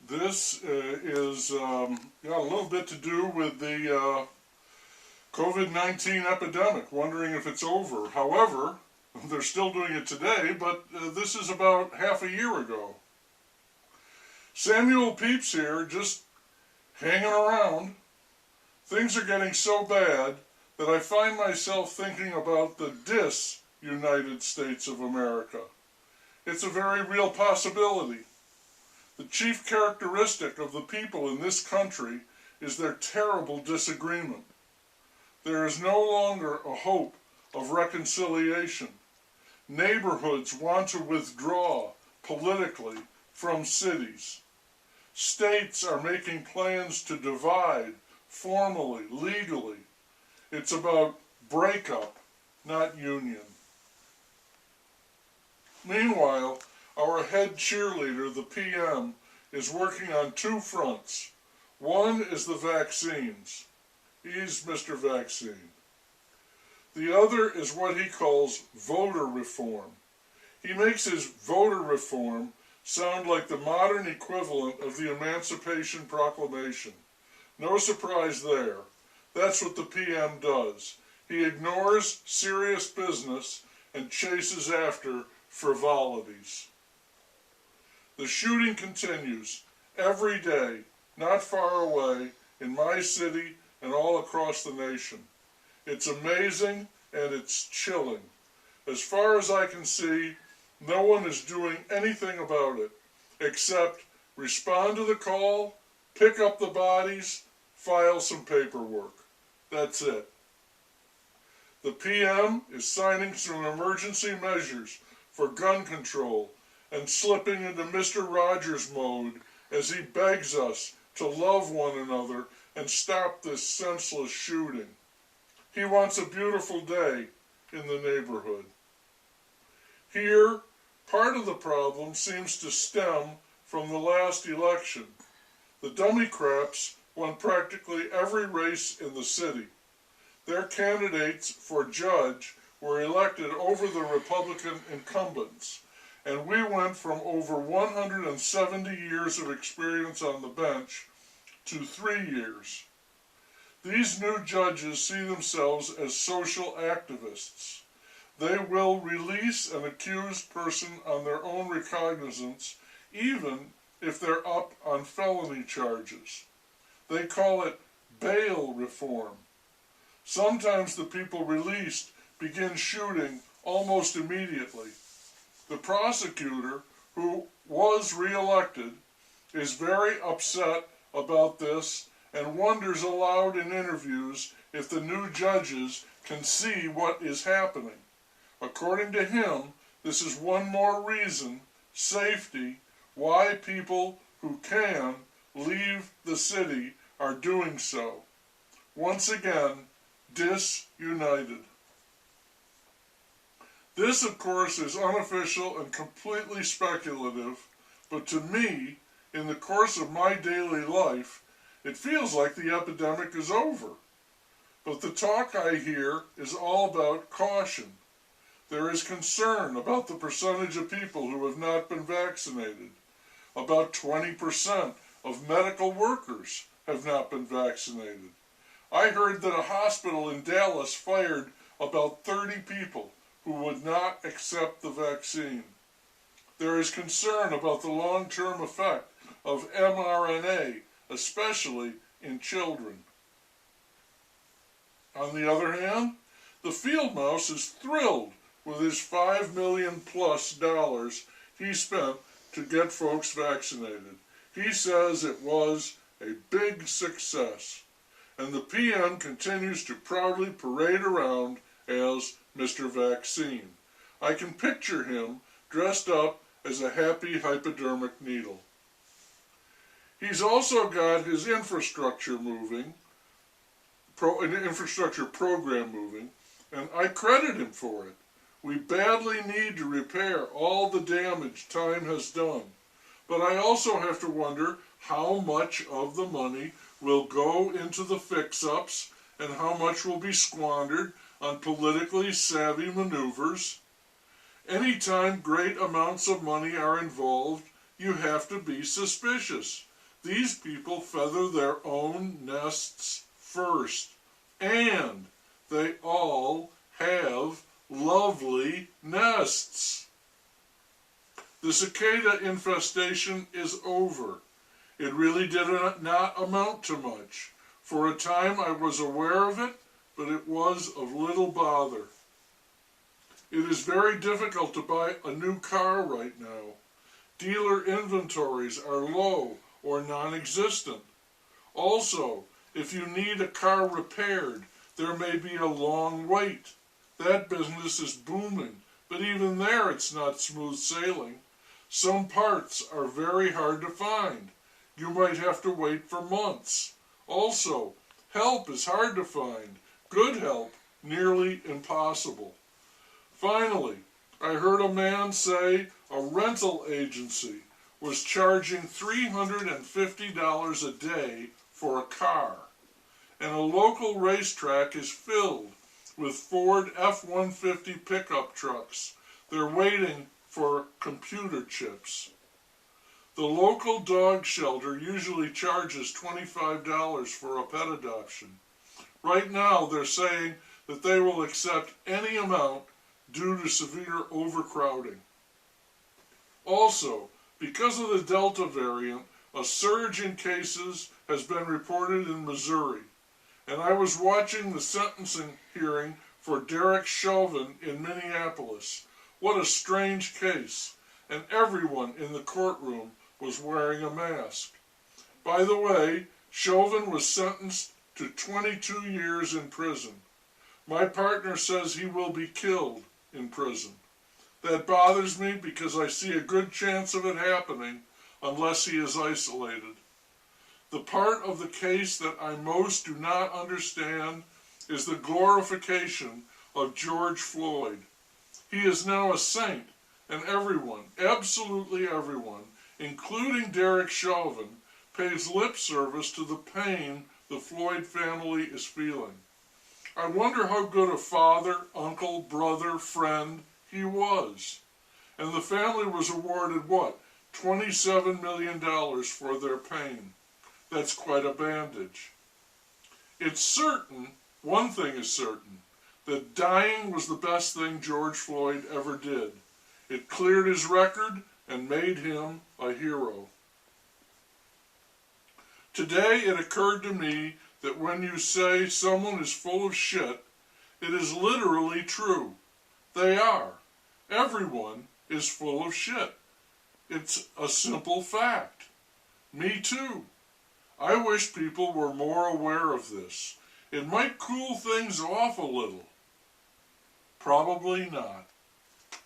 This is got a little bit to do with the COVID-19 epidemic, wondering if it's over. However, they're still doing it today, but this is about half a year ago. Samuel Pepys here, just hanging around. Things are getting so bad that I find myself thinking about the United States of America. It's a very real possibility. The chief characteristic of the people in this country is their terrible disagreement. There is no longer a hope of reconciliation. Neighborhoods want to withdraw politically from cities. States are making plans to divide formally, legally. It's about breakup, not union. Meanwhile, our head cheerleader, the PM, is working on two fronts. One is the vaccines. He's Mr. Vaccine. The other is what he calls voter reform. He makes his voter reform sound like the modern equivalent of the Emancipation Proclamation. No surprise there. That's what the PM does. He ignores serious business and chases after frivolities. The shooting continues every day, not far away, in my city and all across the nation. It's amazing and it's chilling. As far as I can see, no one is doing anything about it, except respond to the call, pick up the bodies, file some paperwork. That's it. The PM is signing some emergency measures for gun control and slipping into Mr. Rogers mode as he begs us to love one another and stop this senseless shooting. He wants a beautiful day in the neighborhood. Here, part of the problem seems to stem from the last election. The Democrats won practically every race in the city. Their candidates for judge were elected over the Republican incumbents, and we went from over 170 years of experience on the bench to 3 years. These new judges see themselves as social activists. They will release an accused person on their own recognizance, even if they're up on felony charges. They call it bail reform. Sometimes the people released begin shooting almost immediately. The prosecutor, who was reelected, is very upset about this and wonders aloud in interviews if the new judges can see what is happening. According to him, this is one more reason, safety, why people who can leave the city are doing so. Once again, disunited. This, of course, is unofficial and completely speculative, but to me, in the course of my daily life, it feels like the epidemic is over. But the talk I hear is all about caution. There is concern about the percentage of people who have not been vaccinated. About 20% of medical workers have not been vaccinated. I heard that a hospital in Dallas fired about 30 people who would not accept the vaccine. There is concern about the long-term effect of mRNA, especially in children. On the other hand, the field mouse is thrilled with his $5 million plus he spent to get folks vaccinated. He says it was a big success. And the PM continues to proudly parade around as Mr. Vaccine. I can picture him dressed up as a happy hypodermic needle. He's also got his infrastructure moving, an infrastructure program moving, and I credit him for it. We badly need to repair all the damage time has done. But I also have to wonder how much of the money will go into the fix-ups and how much will be squandered on politically savvy maneuvers. Anytime great amounts of money are involved, you have to be suspicious. These people feather their own nests first, and they all have lovely nests. The cicada infestation is over. It really did not amount to much. For a time I was aware of it, but it was of little bother. It is very difficult to buy a new car right now. Dealer inventories are low or non-existent. Also, if you need a car repaired, there may be a long wait. That business is booming, but even there it's not smooth sailing. Some parts are very hard to find. You might have to wait for months. Also, help is hard to find. Good help, nearly impossible. Finally, I heard a man say a rental agency was charging $350 a day for a car, and a local racetrack is filled with Ford F-150 pickup trucks. They're waiting for computer chips. The local dog shelter usually charges $25 for a pet adoption. Right now they're saying that they will accept any amount due to severe overcrowding. Also, because of the Delta variant, a surge in cases has been reported in Missouri, and I was watching the sentencing hearing for Derek Chauvin in Minneapolis. What a strange case, and everyone in the courtroom was wearing a mask. By the way, Chauvin was sentenced to 22 years in prison. My partner says he will be killed in prison. That bothers me because I see a good chance of it happening unless he is isolated. The part of the case that I most do not understand is the glorification of George Floyd. He is now a saint, and everyone, absolutely everyone, including Derek Chauvin, pays lip service to the pain the Floyd family is feeling. I wonder how good a father, uncle, brother, friend he was. And the family was awarded what? $27 million for their pain. That's quite a bandage. It's certain, one thing is certain, that dying was the best thing George Floyd ever did. It cleared his record and made him a hero. Today it occurred to me that when you say someone is full of shit, it is literally true. They are. Everyone is full of shit. It's a simple fact. Me too. I wish people were more aware of this. It might cool things off a little. Probably not.